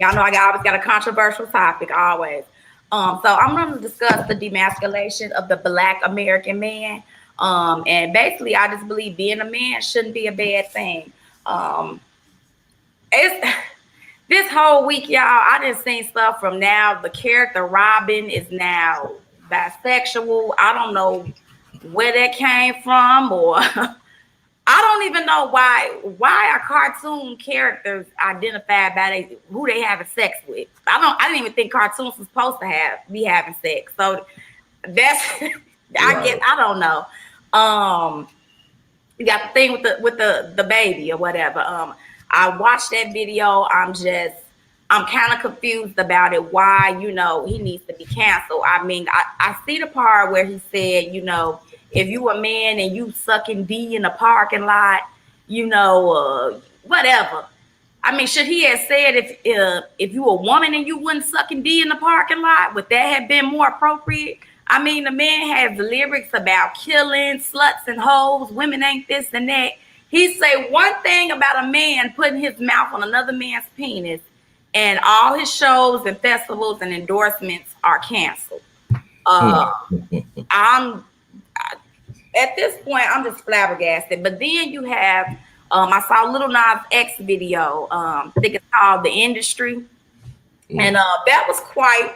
Y'all know I always got a controversial topic, always. So I'm going to discuss the demasculation of the Black American man. And basically, I just believe being a man shouldn't be a bad thing. Um, it's this whole week, y'all. I done seen stuff from now. The character Robin is now bisexual. I don't know where that came from, or I don't even know why are cartoon characters identified by who they having sex with. I didn't even think cartoons was supposed to be having sex. So that's I don't know. You got the thing with the baby or whatever. I watched that video. I'm kind of confused about it. Why, he needs to be canceled. I mean, I see the part where he said, if you a man and you sucking D in the parking lot, whatever. I mean, should he have said if you a woman and you wouldn't sucking D in the parking lot, would that have been more appropriate? I mean, the man has lyrics about killing, sluts and hoes, women ain't this and that. He say one thing about a man putting his mouth on another man's penis, and all his shows and festivals and endorsements are canceled. I'm at this point, I'm just flabbergasted. But then you have, I saw Lil Nas X video. I think it's called "The Industry," and that was quite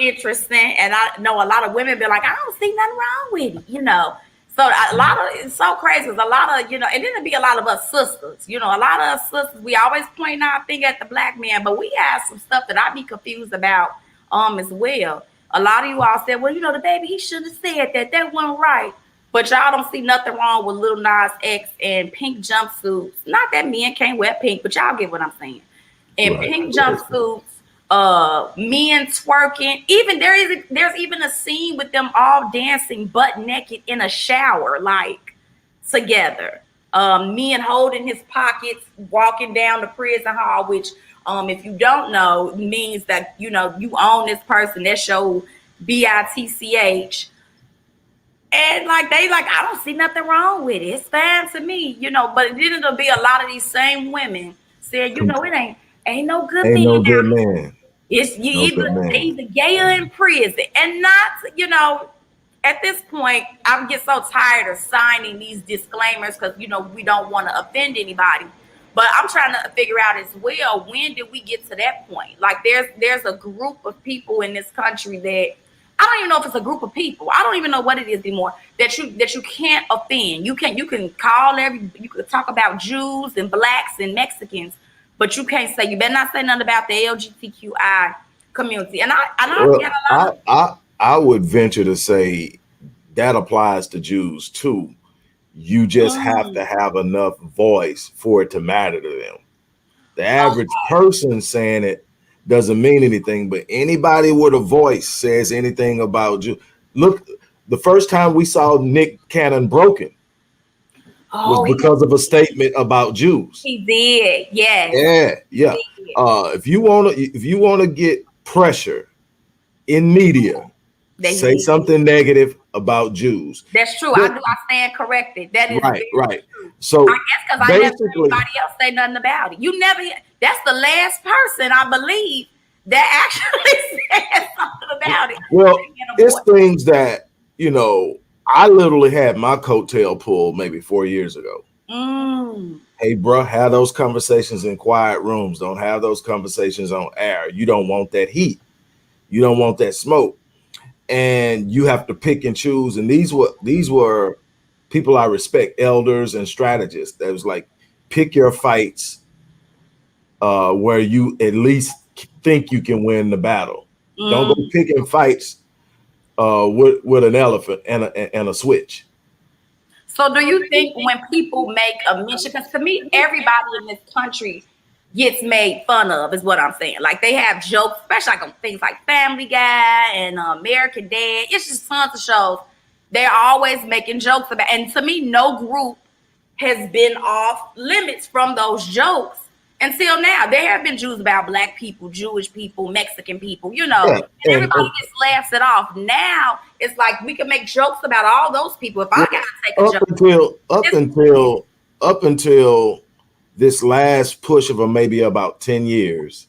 interesting. And I know a lot of women be like, I don't see nothing wrong with it, So a lot of it's so crazy because a lot of and then there be a lot of us sisters, a lot of us sisters. We always point our finger at the Black man, but we have some stuff that I be confused about as well. A lot of you all said, well, the baby, he shouldn't have said that. That wasn't right. But y'all don't see nothing wrong with Lil Nas X and pink jumpsuits. Not that men can't wear pink, but y'all get what I'm saying. And pink jumpsuits, men twerking. Even there's even a scene with them all dancing butt naked in a shower, like together. Men holding his pockets, walking down the prison hall, which if you don't know, means that you own this person. That's your bitch. And I don't see nothing wrong with it. It's fine to me, But then it'll be a lot of these same women saying, it ain't no good man. Ain't no good man. It's either gay or in prison, and not At this point, I get so tired of signing these disclaimers because we don't want to offend anybody. But I'm trying to figure out as well, when did we get to that point? Like there's a group of people in this country that I don't even know if it's a group of people. I don't even know what it is anymore that you can't offend. You can you can talk about Jews and blacks and Mexicans, but you can't say, you better not say nothing about the LGBTQI community. And I would venture to say that applies to Jews too. You just have to have enough voice for it to matter to them. The average person saying it doesn't mean anything, but anybody with a voice says anything about Jews. Look, the first time we saw Nick Cannon broken was because of a statement about Jews. He did, yes. Yeah. If you wanna get pressure in media, say something negative about Jews. That's true. I stand corrected. That is right. True. So I guess because I never heard anybody else say nothing about it. You never. That's the last person I believe that actually said something about it. Well, it's things that I literally had my coattail pulled maybe 4 years ago. Hey, bro, have those conversations in quiet rooms. Don't have those conversations on air. You don't want that heat. You don't want that smoke. And you have to pick and choose. And these were people I respect, elders and strategists. That was like, pick your fights where you at least think you can win the battle. Don't go picking fights with an elephant and a switch. So do you think when people make a mention, because to me, everybody in this country gets made fun of, is what I'm saying. Like they have jokes, especially like on things like Family Guy and American Dad. It's just tons of shows. They're always making jokes about, and to me, no group has been off limits from those jokes until now. There have been Jews about Black people, Jewish people, Mexican people, and everybody just laughs it off. Now it's like we can make jokes about all those people. If I gotta take a joke, up until this last push of maybe about 10 years,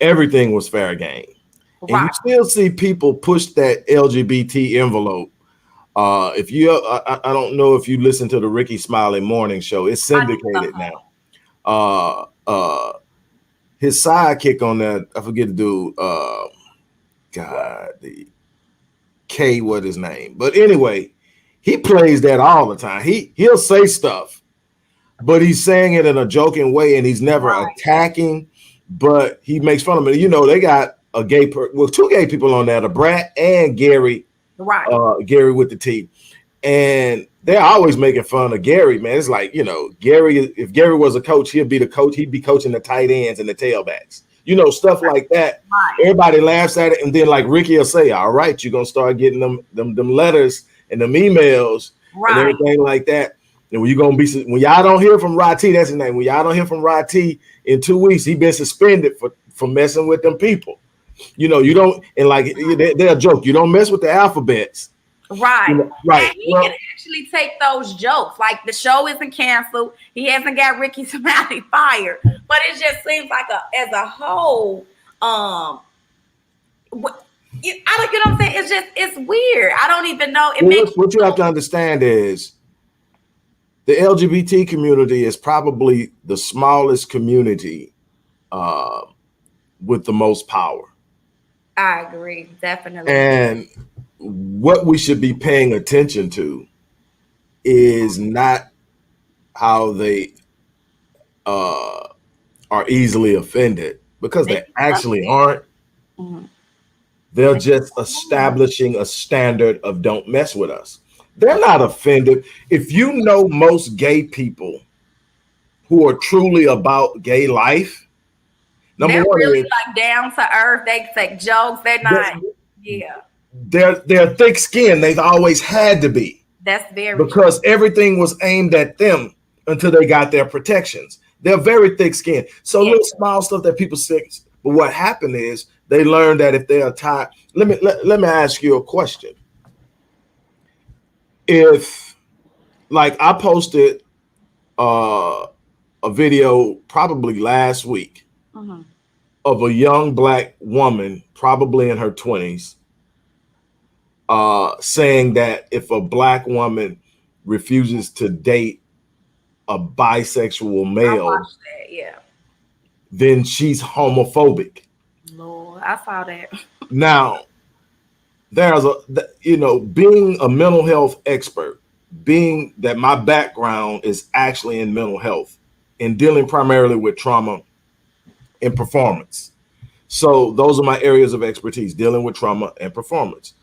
everything was fair game. And you still see people push that LGBT envelope. If you, I don't know if you listen to the Ricky Smiley morning show, it's syndicated now. His sidekick on that, I forget the dude, the K, what his name. But anyway, he plays that all the time. He'll say stuff, but he's saying it in a joking way, and he's never attacking, but he makes fun of it. You know, they got two gay people on there, Brat and Gary, Gary with the T. And they're always making fun of Gary, man. It's like, you know, Gary, if Gary was a coach, he'd be the coach. He'd be coaching the tight ends and the tailbacks. You know, stuff like that. Everybody laughs at it. And then like Ricky will say, all right, you're going to start getting them letters and them emails and everything like that. And when y'all don't hear from Rod T, that's his name. When y'all don't hear from Rod T in 2 weeks, he been suspended for messing with them people. You know, you don't, and like they're a joke. You don't mess with the alphabets. Right. You know, right. And he can actually take those jokes. Like the show isn't canceled. He hasn't got Ricky Smiley fired. But it just seems like as a whole, you know what I'm saying? It's weird. I don't even know. What you have to understand is the LGBT community is probably the smallest community with the most power. I agree, definitely. And what we should be paying attention to is not how they are easily offended, because they actually aren't. They're just establishing a standard of don't mess with us. They're not offended. If you know most gay people who are truly about gay life, they're really like down to earth. They take jokes. They're not. They're thick skinned. They've always had to be. That's very because everything was aimed at them until they got their protections. They're very thick skinned. So little small stuff that people say. But what happened is they learned that if they are tied. Let me ask you a question. If, like, I posted a video probably last week of a young Black woman, probably in her 20s, saying that if a Black woman refuses to date a bisexual male, then she's homophobic. Lord, I saw that. Now, there's being a mental health expert, being that my background is actually in mental health and dealing primarily with trauma and performance. So those are my areas of expertise, dealing with trauma and performance.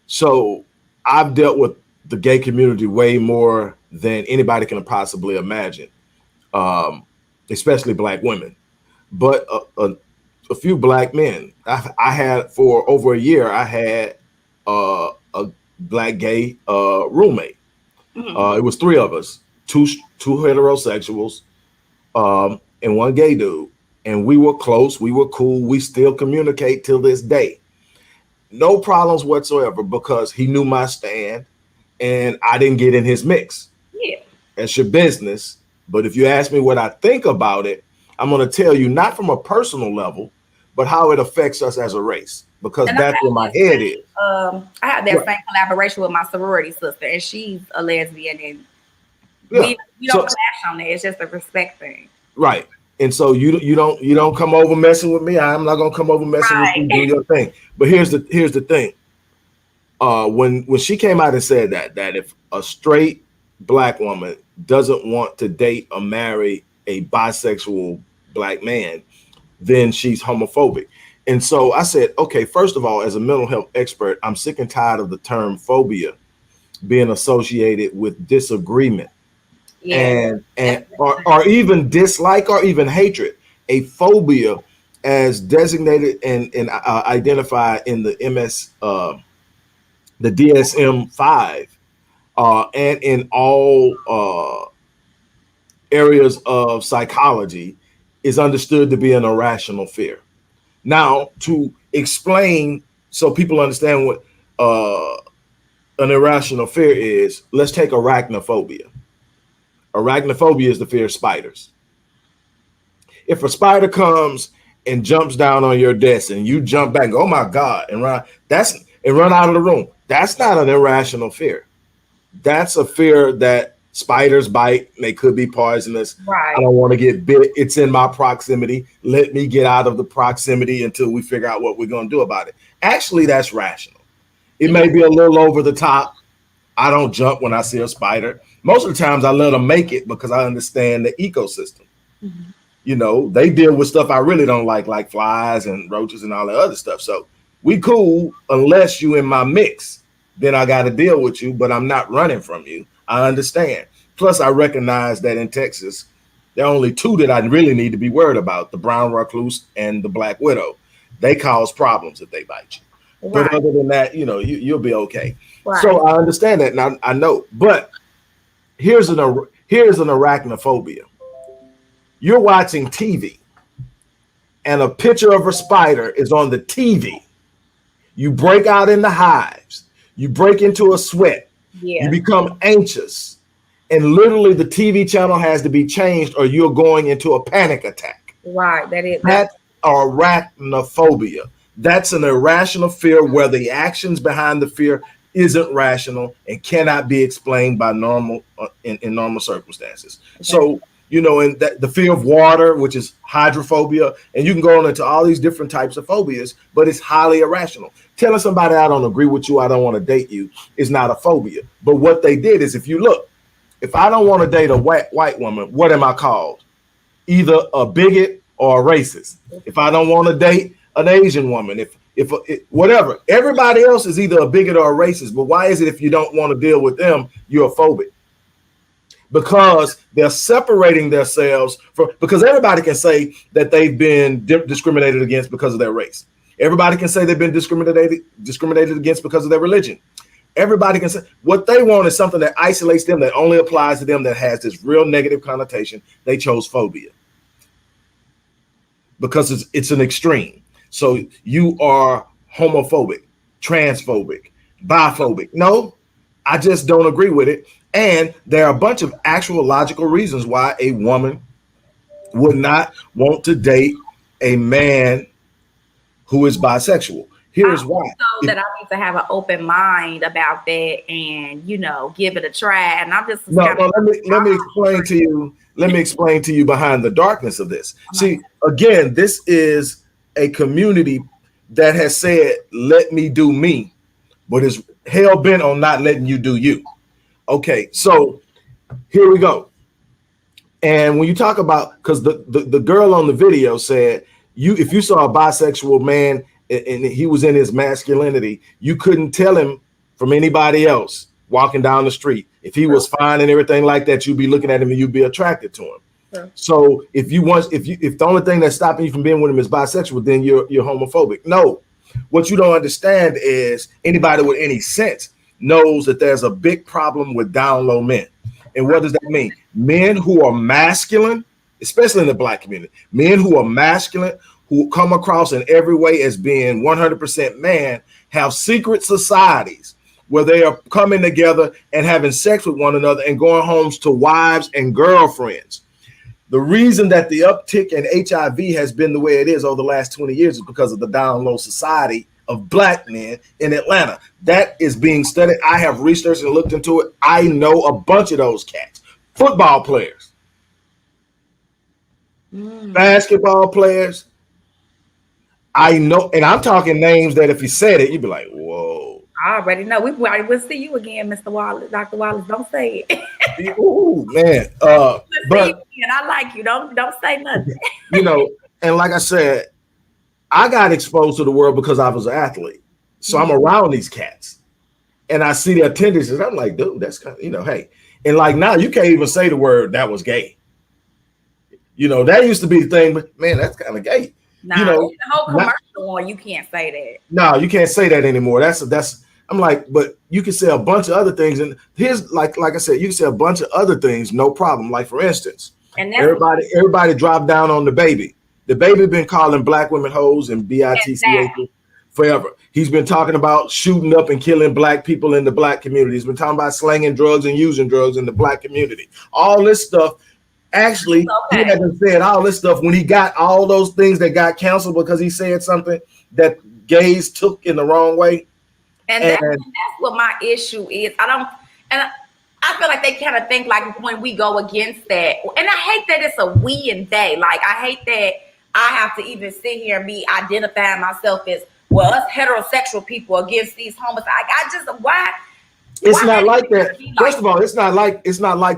So I've dealt with the gay community way more than anybody can possibly imagine, especially Black women, but a few Black men. I had, for over a year, I had a Black gay roommate. It was three of us, two heterosexuals, and one gay dude. And we were close, we were cool, we still communicate till this day. No problems whatsoever, because he knew my stand and I didn't get in his mix. Yeah. That's your business. But if you ask me what I think about it, I'm going to tell you, not from a personal level, but how it affects us as a race, because that's where my head is. I have that same collaboration with my sorority sister, and she's a lesbian, and we don't clash on that. It's just a respect thing. Right. And so you don't come over messing with me. I'm not gonna come over messing with you. Do your thing. But here's the thing. When she came out and said that if a straight Black woman doesn't want to date or marry a bisexual Black man, then she's homophobic. And so I said, okay, first of all, as a mental health expert, I'm sick and tired of the term phobia being associated with disagreement. And or even dislike or even hatred. A phobia, as designated and identified in the the DSM-5, and in all areas of psychology, is understood to be an irrational fear. Now, to explain so people understand what an irrational fear is, let's take arachnophobia. Arachnophobia is the fear of spiders. If a spider comes and jumps down on your desk and you jump back, oh my God, and run out of the room, that's not an irrational fear. That's a fear that spiders bite. They could be poisonous. Right. I don't want to get bit. It's in my proximity. Let me get out of the proximity until we figure out what we're going to do about it. Actually, that's rational. It may be a little over the top. I don't jump when I see a spider. Most of the times I let them make it because I understand the ecosystem. Mm-hmm. You know, they deal with stuff I really don't like flies and roaches and all that other stuff. So we cool unless you in my mix. Then I got to deal with you, but I'm not running from you. I understand. Plus, I recognize that in Texas, there are only two that I really need to be worried about, the brown recluse and the black widow. They cause problems if they bite you. Right. But other than that, you know, you'll be okay. Right. So I understand that, and I know. But here's an arachnophobia. You're watching TV, and a picture of a spider is on the TV. You break out in the hives. You break into a sweat. Yeah. You become anxious. And literally the TV channel has to be changed or you're going into a panic attack. Right. That's arachnophobia. That's an irrational fear where the actions behind the fear isn't rational and cannot be explained by normal in normal circumstances. Okay. So, you know, and the fear of water, which is hydrophobia, and you can go on into all these different types of phobias, but it's highly irrational. Telling somebody I don't agree with you, I don't want to date you, is not a phobia. But what they did is, if you look, if I don't want to date a white woman, what am I called? Either a bigot or a racist. If I don't want to date an Asian woman, whatever, everybody else is either a bigot or a racist. But why is it if you don't want to deal with them, you're a phobic? Because they're separating themselves because everybody can say that they've been discriminated against because of their race. Everybody can say they've been discriminated against because of their religion. Everybody can say what they want is something that isolates them, that only applies to them, that has this real negative connotation. They chose phobia because it's an extreme. So you are homophobic, transphobic, biphobic. No, I just don't agree with it. And there are a bunch of actual logical reasons why a woman would not want to date a man who is bisexual. Here's why. So that I need to have an open mind about that and, you know, give it a try. And I'm just let me explain to you. Let me explain to you behind the darkness of this. See, again, this is a community that has said, let me do me, but is hell bent on not letting you do you. Okay, so here we go. And when you talk about, because the girl on the video said, if you saw a bisexual man and he was in his masculinity, you couldn't tell him from anybody else walking down the street. If he was fine and everything like that, you'd be looking at him and you'd be attracted to him. Sure. So if the only thing that's stopping you from being with him is bisexual, then you're homophobic. No, what you don't understand is anybody with any sense knows that there's a big problem with down low men. And what does that mean? Men who are masculine, especially in the Black community, men who are masculine, who come across in every way as being 100% man, have secret societies where they are coming together and having sex with one another and going homes to wives and girlfriends. The reason that the uptick in HIV has been the way it is over the last 20 years is because of the down low society of Black men in Atlanta. That is being studied. I have researched and looked into it. I know a bunch of those cats. Football players, basketball players. I know, and I'm talking names that if you said it, you'd be like, whoa. I already know. We probably will see you again, Mr. Wallace. Dr. Wallace, don't say it. Ooh, man. But and I like you. Don't say nothing. You know, and like I said, I got exposed to the world because I was an athlete. So I'm around these cats and I see their tendencies. I'm like, dude, that's kind of, you know, hey. And like now you can't even say the word that was gay. You know, that used to be the thing, but man, that's kind of gay. Nah, you know, the whole commercial one, you can't say that. No, you can't say that anymore. That's I'm like, but you can say a bunch of other things. And here's like I said, you can say a bunch of other things, no problem. Like for instance, and everybody dropped down on the baby. The baby been calling Black women hoes and bitch forever. He's been talking about shooting up and killing Black people in the Black community. He's been talking about slanging drugs and using drugs in the Black community. All this stuff Actually, he hasn't said all this stuff when he got all those things that got canceled because he said something that gays took in the wrong way. And that's what my issue is. I feel like they kind of think like when we go against that, and I hate that it's a we and they. Like I hate that I have to even sit here and be identifying myself as, well, us heterosexual people against these homosexuals. I just why? It's not like that. First of all, it's not like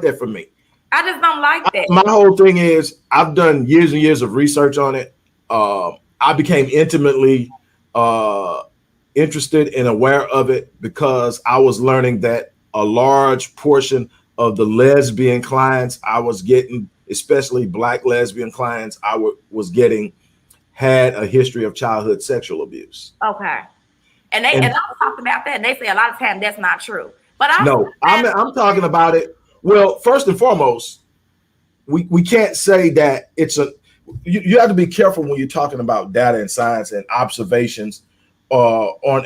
that for me. I just don't like that. My whole thing is I've done years and years of research on it. I became intimately interested and aware of it because I was learning that a large portion of the lesbian clients I was getting, especially Black lesbian clients I was getting, had a history of childhood sexual abuse. Okay. And I talked about that, and they say a lot of times that's not true. But I'm talking about it. Well, first and foremost, we can't say that it's you have to be careful when you're talking about data and science and observations on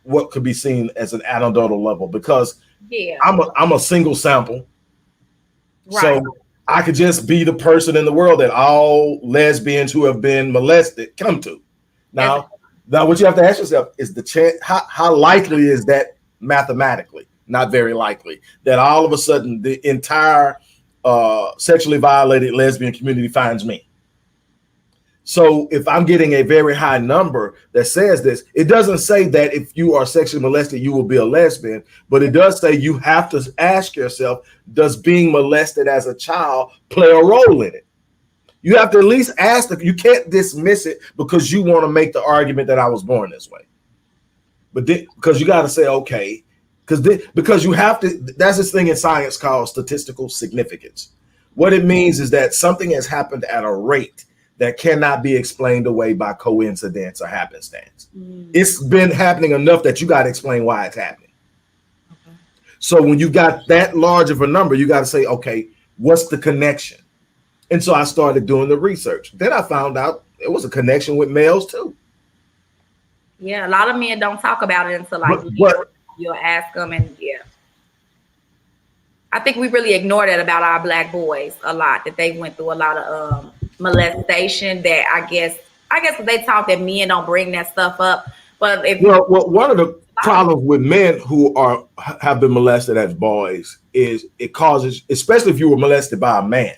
what could be seen as an anecdotal level, because I'm a single sample. Right. So I could just be the person in the world that all lesbians who have been molested come to. Now what you have to ask yourself is the chance, how likely is that mathematically? Not very likely that all of a sudden the entire sexually violated lesbian community finds me. So if I'm getting a very high number that says this, it doesn't say that if you are sexually molested, you will be a lesbian, but it does say you have to ask yourself, does being molested as a child play a role in it? You have to at least ask you can't dismiss it because you want to make the argument that I was born this way. But because you got to say, okay, because you have to, that's this thing in science called statistical significance. What it means is that something has happened at a rate that cannot be explained away by coincidence or happenstance. It's been happening enough that you got to explain why it's happening. Okay. So when you got that large of a number, you got to say, okay, what's the connection? And so I started doing the research. Then I found out there was a connection with males too. Yeah, a lot of men don't talk about it until you'll ask them, and I think we really ignore that about our Black boys a lot, that they went through a lot of molestation, that I guess they talk that men don't bring that stuff up. But one of the problems with men who have been molested as boys is it causes, especially if you were molested by a man,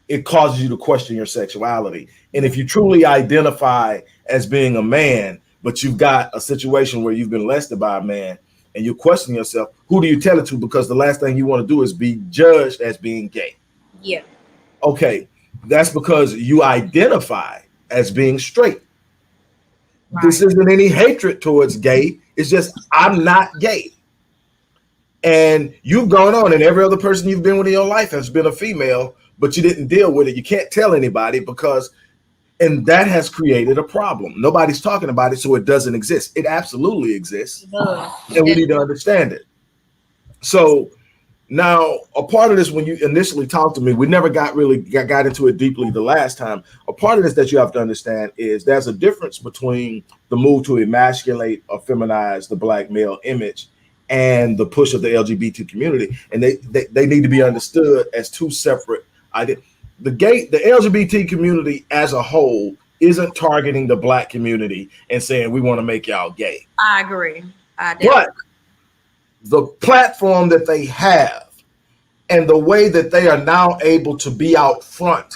it causes you to question your sexuality. And if you truly identify as being a man, but you've got a situation where you've been molested by a man and you're questioning yourself, who do you tell it to? Because the last thing you want to do is be judged as being gay. Yeah. Okay. That's because you identify as being straight. Right. This isn't any hatred towards gay. It's just, I'm not gay. And you've gone on, and every other person you've been with in your life has been a female, but you didn't deal with it. You can't tell anybody and that has created a problem. Nobody's talking about it, so it doesn't exist. It absolutely exists. And we need to understand it. So now, a part of this, when you initially talked to me, we never got into it deeply the last time. A part of this that you have to understand is there's a difference between the move to emasculate or feminize the Black male image and the push of the LGBT community. And they need to be understood as two separate ideas. The LGBT community as a whole isn't targeting the Black community and saying, we want to make y'all gay. I agree. But the platform that they have and the way that they are now able to be out front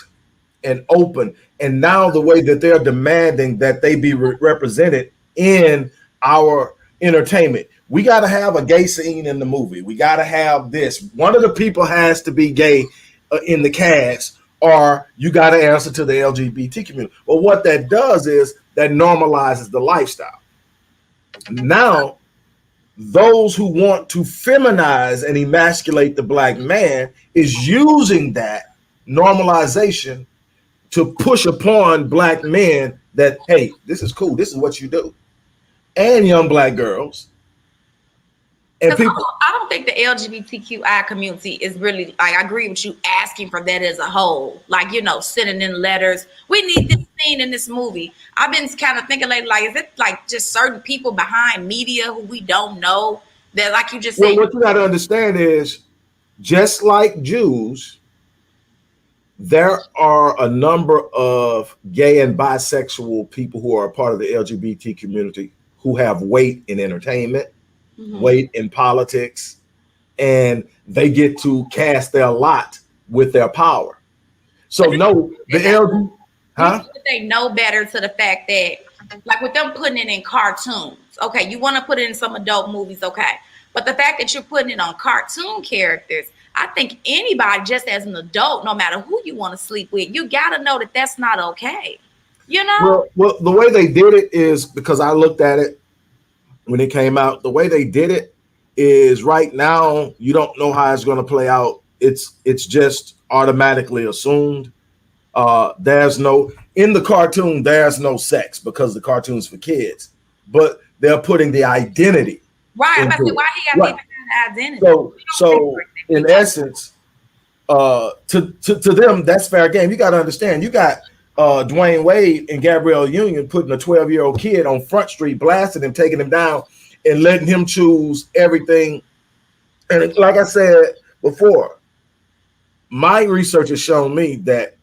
and open, and now the way that they're demanding that they be represented in our entertainment. We got to have a gay scene in the movie. We got to have this. One of the people has to be gay in the cast, or you got to answer to the LGBT community. Well, what that does is that normalizes the lifestyle. Now, those who want to feminize and emasculate the Black man is using that normalization to push upon Black men that, hey, this is cool. This is what you do. And young Black girls. And people, I don't think the LGBTQI community is really, I agree with you asking for that as a whole. Like, sending in letters. We need this scene in this movie. I've been kind of thinking lately, like, is it like just certain people behind media who we don't know that, like you just said? Well, what you got to understand is, just like Jews, there are a number of gay and bisexual people who are a part of the LGBT community who have weight in entertainment, weight in politics, and they get to cast their lot with their power. So no, the LGBT, they know better to the fact that, like with them putting it in cartoons, okay, you want to put it in some adult movies, okay, but the fact that you're putting it on cartoon characters, I think anybody, just as an adult, no matter who you want to sleep with, you got to know that that's not okay. You know? Well, the way they did it is, because I looked at it when it came out, the way they did it is right now, you don't know how it's going to play out. It's just automatically assumed. There's no, in the cartoon, there's no sex because the cartoon's for kids, but they're putting the identity. Right. Why he got the identity? So in essence, to them, that's fair game. You got to understand, you got Dwayne Wade and Gabrielle Union putting a 12-year-old kid on Front Street, blasting him, taking him down, and letting him choose everything. And like I said before, my research has shown me that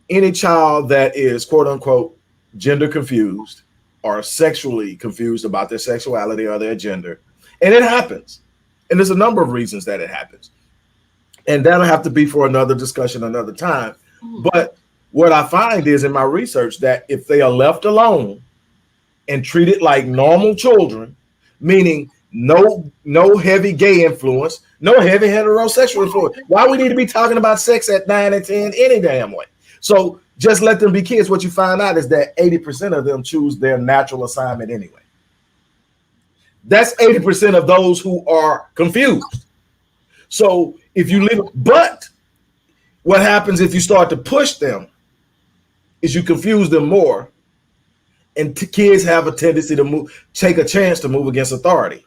any child that is quote unquote gender confused or sexually confused about their sexuality or their gender, and it happens, and there's a number of reasons that it happens, and that'll have to be for another discussion another time. But what I find is in my research that if they are left alone and treated like normal children, meaning no heavy gay influence, no heavy heterosexual influence, why we need to be talking about sex at 9 and 10 any damn way? So just let them be kids. What you find out is that 80% of them choose their natural assignment anyway. That's 80% of those who are confused. So if you leave, but what happens if you start to push them is you confuse them more, and kids have a tendency to take a chance to move against authority.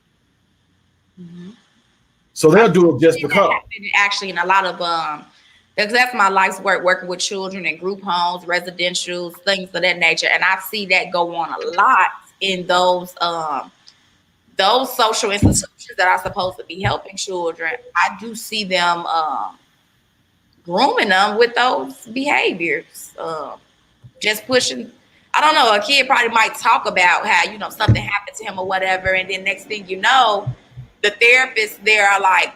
So they'll do it just because. Actually, in a lot of because that's my life's work, working with children in group homes, residentials, things of that nature, and I see that go on a lot in those social institutions that are supposed to be helping children. I do see them grooming them with those behaviors, just pushing. I don't know. A kid probably might talk about how, you know, something happened to him or whatever, and then next thing you know, the therapists there are like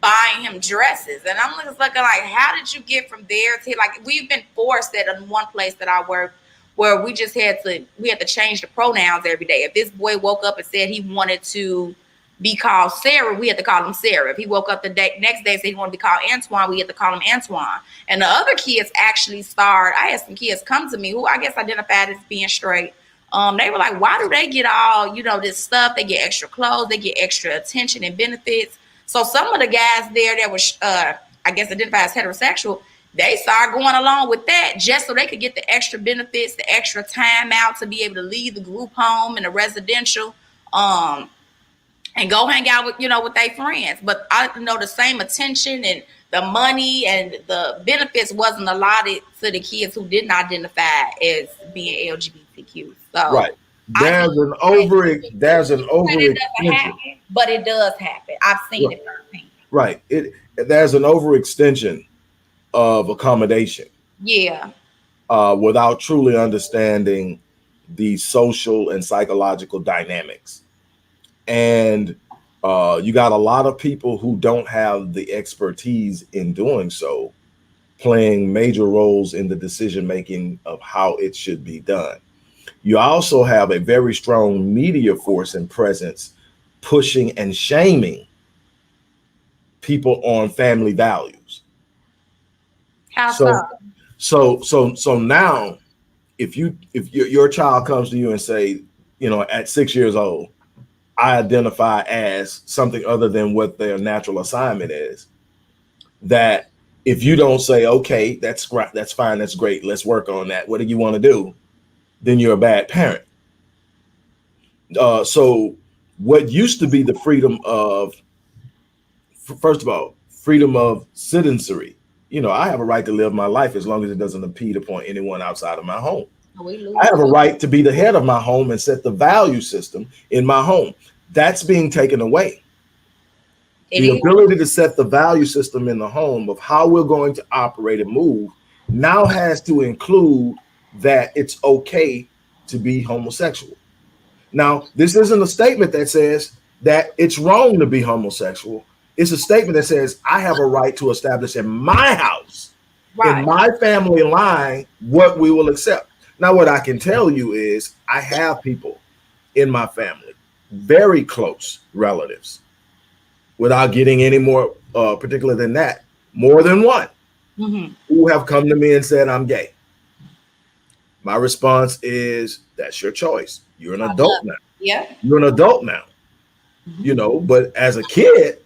buying him dresses, and I'm just looking like, how did you get from there to, like, we've been forced at one place that I work where we had to change the pronouns every day. If this boy woke up and said he wanted to be called Sarah, we had to call him Sarah. If he woke up the next day and said he wanted to be called Antoine, we had to call him Antoine. And the other kids actually I had some kids come to me who I guess identified as being straight. They were like, why do they get all, you know, this stuff? They get extra clothes, they get extra attention and benefits. So some of the guys there that was, I guess, identified as heterosexual, they started going along with that just so they could get the extra benefits, the extra time out to be able to leave the group home and the residential, and go hang out with, you know, with their friends. But I know the same attention and the money and the benefits wasn't allotted to the kids who didn't identify as being LGBTQ. So right. There's an overextension. But it does happen. I've seen it firsthand. Right. There's an overextension of accommodation. Yeah. Without truly understanding the social and psychological dynamics. And you got a lot of people who don't have the expertise in doing so, playing major roles in the decision making of how it should be done. You also have a very strong media force and presence pushing and shaming people on family values. How so now if your child comes to you and say, you know, at 6 years old, I identify as something other than what their natural assignment is, that if you don't say, okay, that's fine, that's great, let's work on that, what do you want to do, then you're a bad parent. So what used to be the freedom of, first of all, freedom of citizenry, you know, I have a right to live my life as long as it doesn't impede upon anyone outside of my home. I have a right to be the head of my home and set the value system in my home. That's being taken away. The ability to set the value system in the home of how we're going to operate and move now has to include that it's okay to be homosexual. Now, this isn't a statement that says that it's wrong to be homosexual. It's a statement that says I have a right to establish in my house, in my family line, what we will accept. Now, what I can tell you is I have people in my family, very close relatives, without getting any more particular than that, more than one, who have come to me and said, I'm gay. My response is, that's your choice. You're an adult now. Yeah. You're an adult now. You know, but as a kid,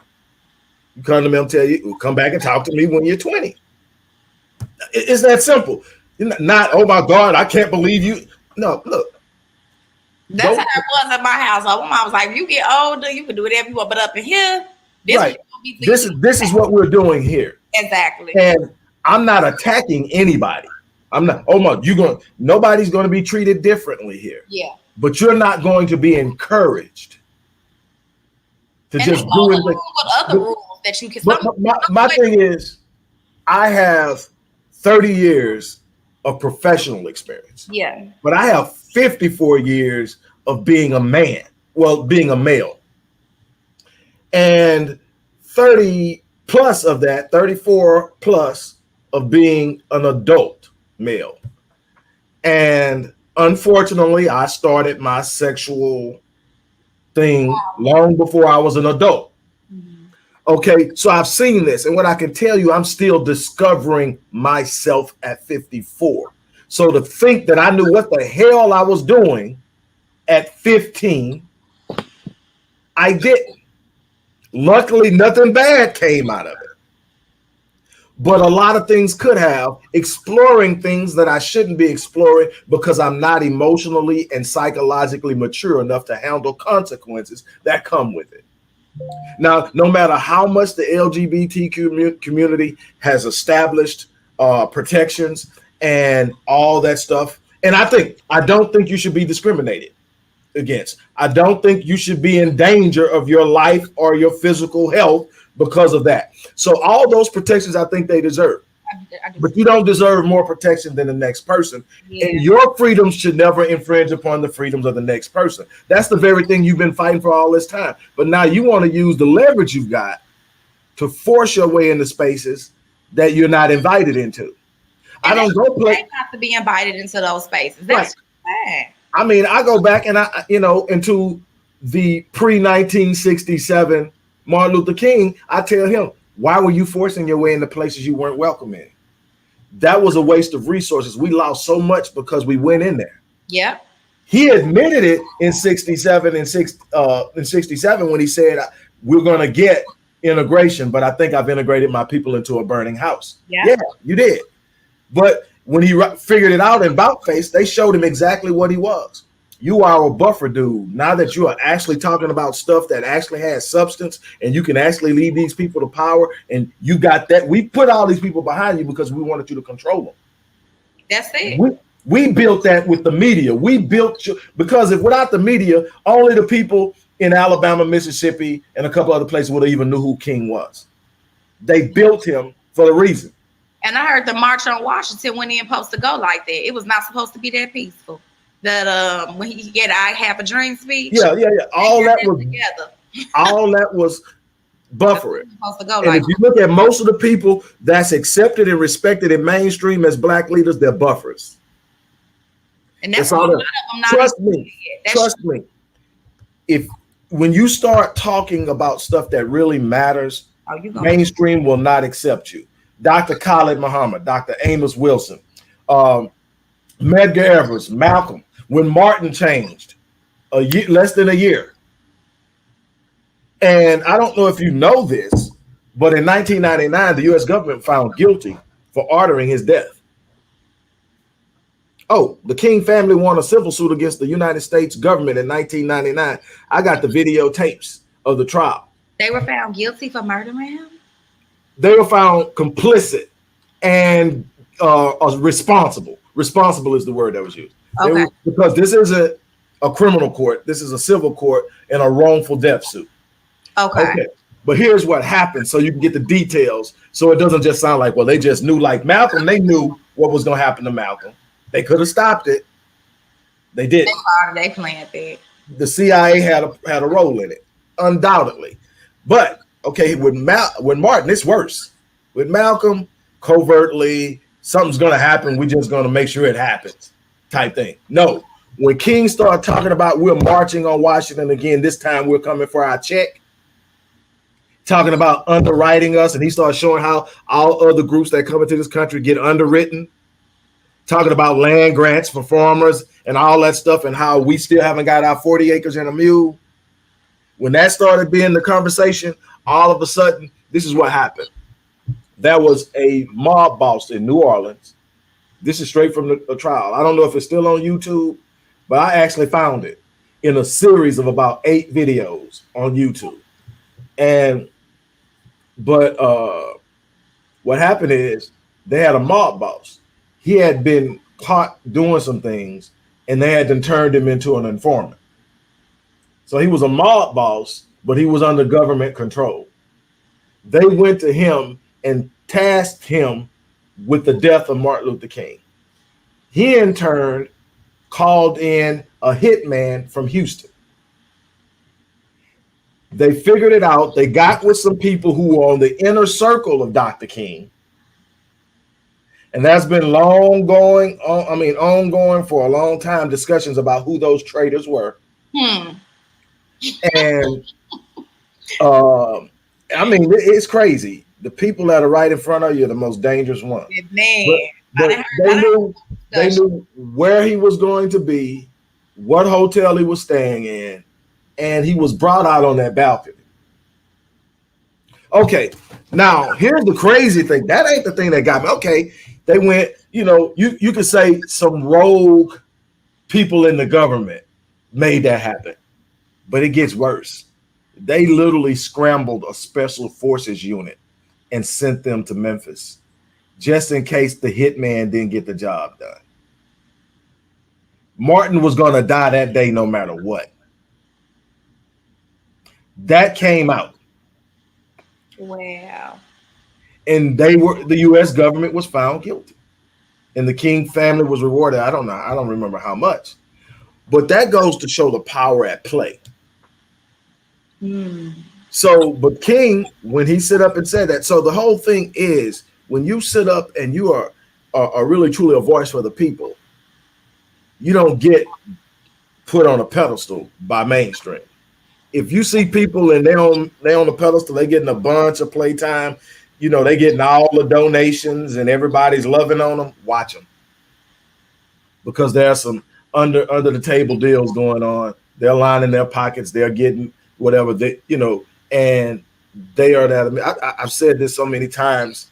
you come to me and tell you, come back and talk to me when you're 20. It's that simple. Not, oh my God, I can't believe you. No, look. That's how it was at my house. My mom was like, you get older, you can do whatever you want, but up in here, this is what we're doing here. Exactly. And I'm not attacking anybody. I'm not, nobody's going to be treated differently here. Yeah. But you're not going to be encouraged to just do it. Other rules that you can. My thing is, I have 30 years of professional experience. Yeah. But I have 54 years of being a man. Well, being a male. And 30 plus of that, 34 plus of being an adult male. And unfortunately, I started my sexual thing long before I was an adult. Okay, so I've seen this, and what I can tell you, I'm still discovering myself at 54. So to think that I knew what the hell I was doing at 15, I didn't. Luckily, nothing bad came out of it. But a lot of things could have, exploring things that I shouldn't be exploring because I'm not emotionally and psychologically mature enough to handle consequences that come with it. Now, no matter how much the LGBT community has established protections and all that stuff, and I don't think you should be discriminated against. I don't think you should be in danger of your life or your physical health because of that. So all those protections, I think they deserve. But you don't deserve more protection than the next person. Yeah. And your freedoms should never infringe upon the freedoms of the next person. That's the very thing you've been fighting for all this time. But now you want to use the leverage you've got to force your way into spaces that you're not invited into. And I don't go play. Not to be invited into those spaces. That's bad. I mean, I go back and into the pre-1967 Martin Luther King. I tell him, why were you forcing your way into places you weren't welcome in? That was a waste of resources. We lost so much because we went in there. Yeah. He admitted it in 67 and 67 when he said, we're going to get integration, but I think I've integrated my people into a burning house. Yeah, you did. But when he figured it out in Bout Face, they showed him exactly what he was. You are a buffer dude. Now that you are actually talking about stuff that actually has substance and you can actually lead these people to power, and you got that. We put all these people behind you because we wanted you to control them. That's it. We built that with the media. We built because if without the media, only the people in Alabama, Mississippi, and a couple other places would have even knew who King was. They built him for the reason. And I heard the March on Washington when he ain't supposed to go like that. It was not supposed to be that peaceful. That when he get I Have a Dream speech. Yeah. All that was together. All that was buffering. And if you look at most of the people that's accepted and respected in mainstream as black leaders, they're buffers. And that's all. Trust me. If when you start talking about stuff that really matters, mainstream will not accept you. Dr. Khalid Muhammad, Dr. Amos Wilson, Medgar Evers, Malcolm. When Martin changed, less than a year. And I don't know if you know this, but in 1999, the U.S. government found guilty for ordering his death. Oh, the King family won a civil suit against the United States government in 1999. I got the videotapes of the trial. They were found guilty for murdering him? They were found complicit and responsible. Responsible is the word that was used. Okay. Because this isn't a criminal court. This is a civil court and a wrongful death suit. Okay. But here's what happened so you can get the details so it doesn't just sound like, well, they just knew like Malcolm. They knew what was going to happen to Malcolm. They could have stopped it. They didn't. They planned that. The CIA had a role in it, undoubtedly. But okay, with Martin, it's worse. With Malcolm, covertly, something's going to happen. We're just going to make sure it happens, type thing. No, when King started talking about we're marching on Washington again, this time we're coming for our check, talking about underwriting us, and he started showing how all other groups that come into this country get underwritten, talking about land grants for farmers and all that stuff, and how we still haven't got our 40 acres and a mule. When that started being the conversation, all of a sudden, this is what happened. There was a mob boss in New Orleans. This is straight from the trial. I don't know if it's still on YouTube, but I actually found it in a series of about 8 videos on YouTube. But what happened is they had a mob boss. He had been caught doing some things, and they had then turned him into an informant. So he was a mob boss, but he was under government control. They went to him and tasked him with the death of Martin Luther King. He in turn called in a hitman from Houston. They figured it out. They got with some people who were on the inner circle of Dr. King. And that's been ongoing for a long time, discussions about who those traitors were. And it's crazy. The people that are right in front of you are the most dangerous ones. But they knew where he was going to be, what hotel he was staying in, and he was brought out on that balcony. Okay, now here's the crazy thing. That ain't the thing that got me. Okay, they went, you could say some rogue people in the government made that happen. But it gets worse. They literally scrambled a special forces unit and sent them to Memphis just in case the hitman didn't get the job done. Martin was going to die that day no matter what. That came out. Wow. And the U.S. government was found guilty. And the King family was rewarded. I don't remember how much. But that goes to show the power at play. So, but King, when he stood up and said that, so the whole thing is when you sit up and you are really truly a voice for the people, you don't get put on a pedestal by mainstream. If you see people and they on the pedestal, they getting a bunch of playtime, they getting all the donations and everybody's loving on them, watch them. Because there's some under the table deals going on. They're lining their pockets, they're getting whatever and they are that. I've said this so many times.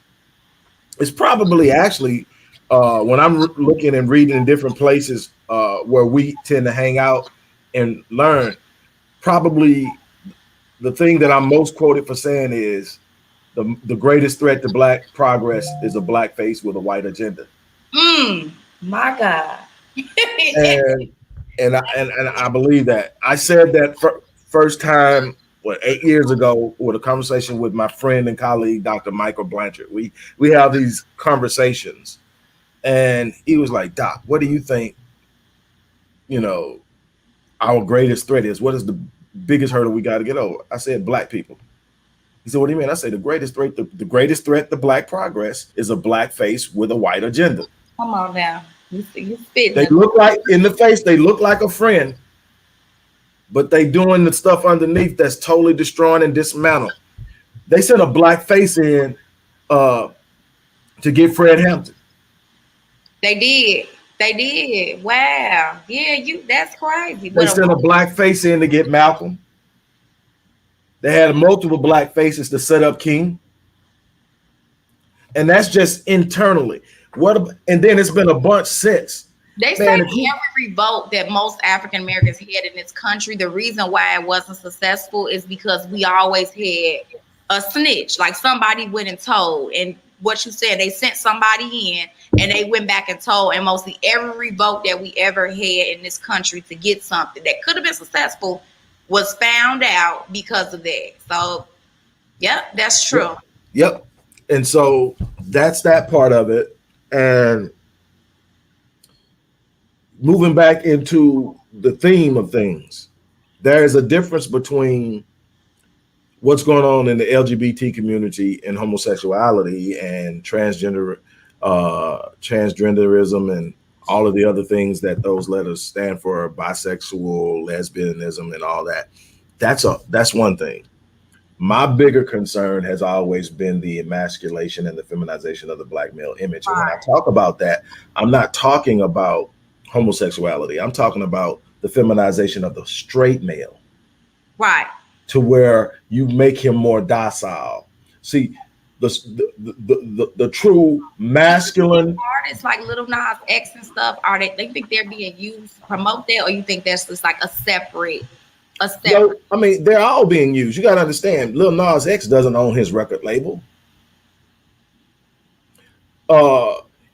It's probably actually when I'm looking and reading in different places where we tend to hang out and learn, probably the thing that I'm most quoted for saying is the greatest threat to Black progress is a Black face with a white agenda. My God. and I believe that. I said that first time 8 years ago with a conversation with my friend and colleague, Dr. Michael Blanchard. We have these conversations, and he was like, "Doc, what do you think, our greatest threat is? What is the biggest hurdle we got to get over?" I said, Black people. He said, "What do you mean?" I said, the greatest threat to Black progress is a Black face with a white agenda. Come on now. You spit. They look like, in the face, they look like a friend, but they doing the stuff underneath that's totally destroying and dismantle. They sent a Black face in to get Fred Hampton. They did. Wow. Yeah, that's crazy. They sent a Black face in to get Malcolm. They had multiple Black faces to set up King. And that's just internally. And then it's been a bunch since. They say every revolt that most African Americans had in this country, the reason why it wasn't successful is because we always had a snitch, like somebody went and told. And what you said, they sent somebody in and they went back and told. And mostly every revolt that we ever had in this country to get something that could have been successful was found out because of that. So, yep, that's true. Yep. And so that's that part of it. And moving back into the theme of things, there is a difference between what's going on in the LGBT community and homosexuality and transgenderism and all of the other things that those letters stand for, bisexual, lesbianism, and all that. That's one thing. My bigger concern has always been the emasculation and the feminization of the Black male image. And when I talk about that, I'm not talking about homosexuality. I'm talking about the feminization of the straight male. Right. To where you make him more docile. See, the true masculine artists like Lil Nas X and stuff, they think they're being used to promote that, or you think that's just like a separate? I mean, they're all being used. You got to understand, Lil Nas X doesn't own his record label.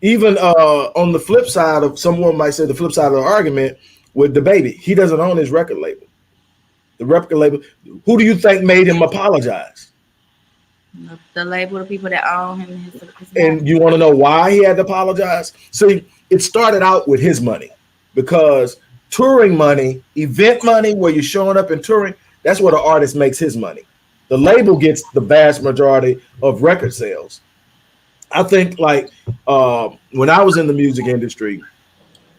Even on the flip side of, someone might say the flip side of the argument with DaBaby, he doesn't own his record label. The record label, who do you think made him apologize? The label, the people that own him. And you want to know why he had to apologize? See, it started out with his money, because touring money, event money, where you're showing up and touring, that's where the artist makes his money. The label gets the vast majority of record sales. I think, like, when I was in the music industry,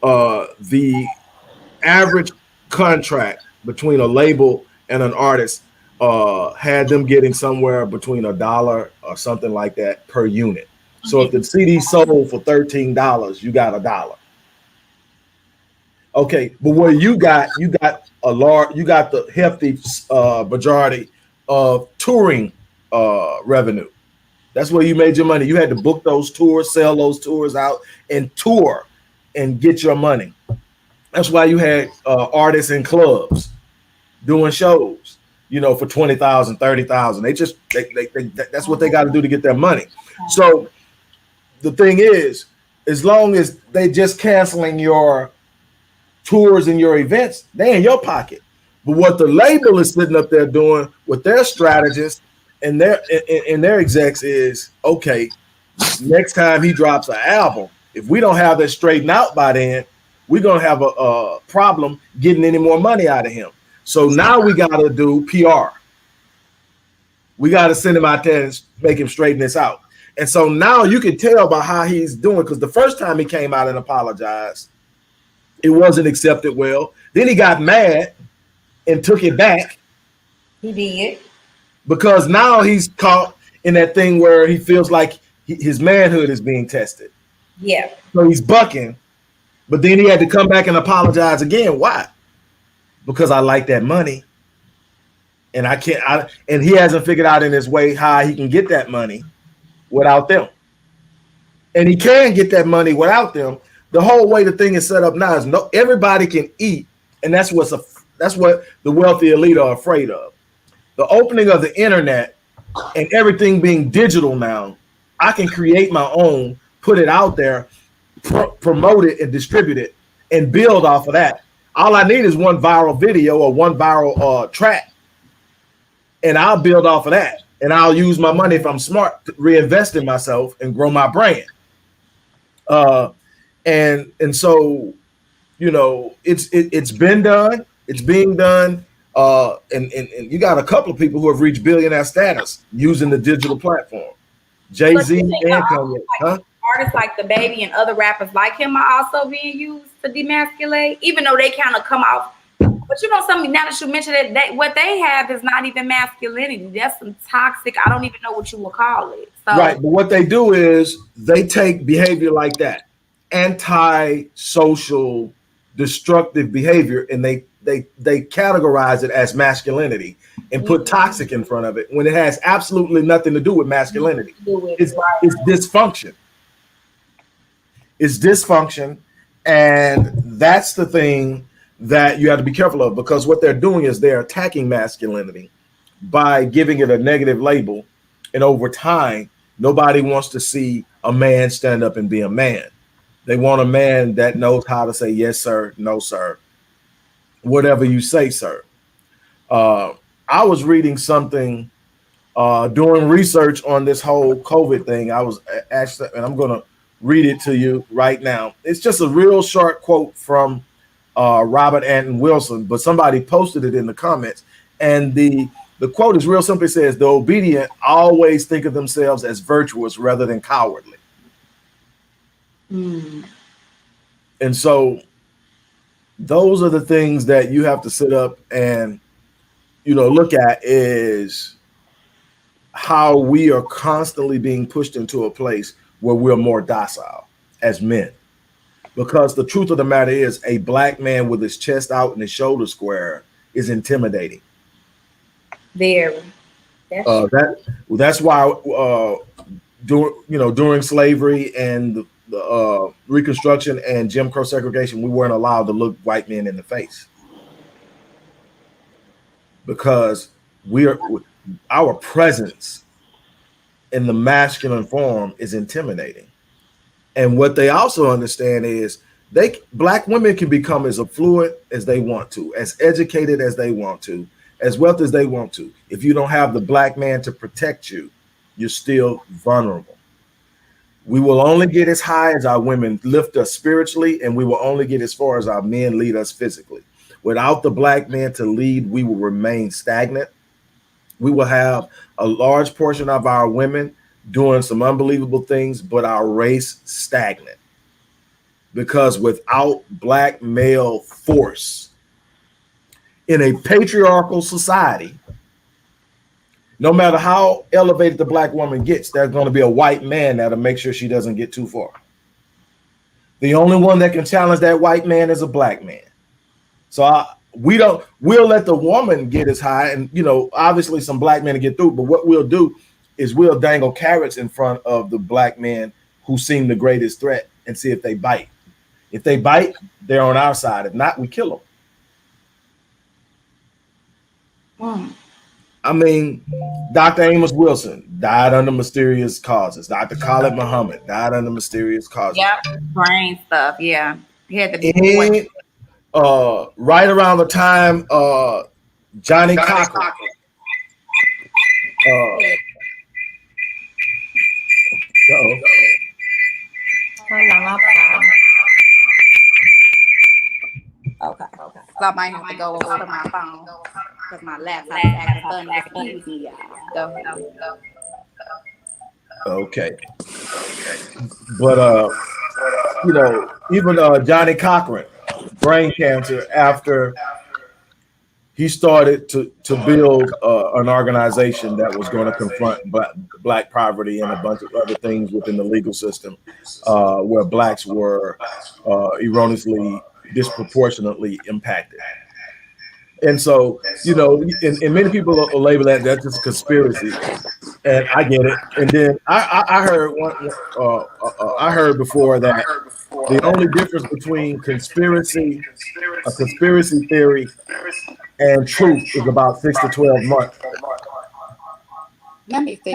the average contract between a label and an artist had them getting somewhere between $1 or something like that per unit. So if the CD sold for $13, you got $1. Okay, but what you got the hefty majority of touring revenue. That's where you made your money. You had to book those tours, sell those tours out, and tour and get your money. That's why you had artists in clubs doing shows, you know, for $20,000, $30,000. That's what they got to do to get their money. So the thing is, as long as they just canceling your tours and your events, they in your pocket. But what the label is sitting up there doing with their strategists and their execs is, okay, next time he drops an album, if we don't have that straightened out by then, we're going to have a problem getting any more money out of him. So now we got to do PR. We got to send him out there and make him straighten this out. And so now you can tell by how he's doing, because the first time he came out and apologized, it wasn't accepted well. Then he got mad and took it back. He did. Because now he's caught in that thing where he feels like his manhood is being tested. Yeah. So he's bucking, but then he had to come back and apologize again. Why? Because I like that money. And and he hasn't figured out in his way how he can get that money without them. And he can get that money without them. The whole way the thing is set up now is everybody can eat, and that's what the wealthy elite are afraid of. The opening of the internet and everything being digital now, I can create my own, put it out there, promote it and distribute it, and build off of that. All I need is one viral video or one viral track, and I'll build off of that. And I'll use my money, if I'm smart, to reinvest in myself and grow my brand. And so, you know, it's been done. It's being done. And you got a couple of people who have reached billionaire status using the digital platform. Jay-Z and Kanye. Artists like DaBaby and other rappers like him are also being used to demasculate, even though they kind of come off. But you know something, now that you mentioned it, what they have is not even masculinity. That's some toxic, I don't even know what you will call it. So, right, but what they do is they take behavior like that, anti-social, destructive behavior, and they categorize it as masculinity and put toxic in front of it when it has absolutely nothing to do with masculinity. It's dysfunction. It's dysfunction, and that's the thing that you have to be careful of, because what they're doing is they're attacking masculinity by giving it a negative label, and over time, nobody wants to see a man stand up and be a man. They want a man that knows how to say yes, sir, no, sir, whatever you say, sir. I was reading something doing research on this whole COVID thing. I was actually, and I'm going to read it to you right now. It's just a real short quote from Robert Anton Wilson, but somebody posted it in the comments. And the quote is real simple. It says, the obedient always think of themselves as virtuous rather than cowardly. Mm. And so those are the things that you have to sit up and, look at, is how we are constantly being pushed into a place where we're more docile as men. Because the truth of the matter is, a black man with his chest out and his shoulders square is intimidating. Very. That's why during slavery and the Reconstruction and Jim Crow segregation, we weren't allowed to look white men in the face, because our presence in the masculine form is intimidating. And what they also understand is black women can become as affluent as they want to, as educated as they want to, as wealthy as they want to. If you don't have the black man to protect you, you're still vulnerable. We will only get as high as our women lift us spiritually, and we will only get as far as our men lead us physically. Without the black man to lead, we will remain stagnant. We will have a large portion of our women doing some unbelievable things, but our race stagnant. Because without black male force in a patriarchal society, no matter how elevated the black woman gets, there's going to be a white man that'll make sure she doesn't get too far. The only one that can challenge that white man is a black man. So we'll let the woman get as high, and obviously some black men to get through, but what we'll do is we'll dangle carrots in front of the black men who seem the greatest threat and see if they bite. If they bite, they're on our side. If not, we kill them. I mean, Dr. Amos Wilson died under mysterious causes. Dr. Khalid Muhammad died under mysterious causes. Yep, brain stuff. Yeah, he had to be right around the time Johnny Cochran. Okay. So I might have to go over to my phone because my laptop is acting funny. Excuse me, y'all. Go. Okay. But even Johnny Cochran, brain cancer, after he started to build an organization that was going to confront black poverty and a bunch of other things within the legal system, where blacks were erroneously, disproportionately impacted. And so, and many people will label that's just a conspiracy, and I get it. And then I heard before that the only difference between a conspiracy theory and truth is about 6 to 12 months. Let me think.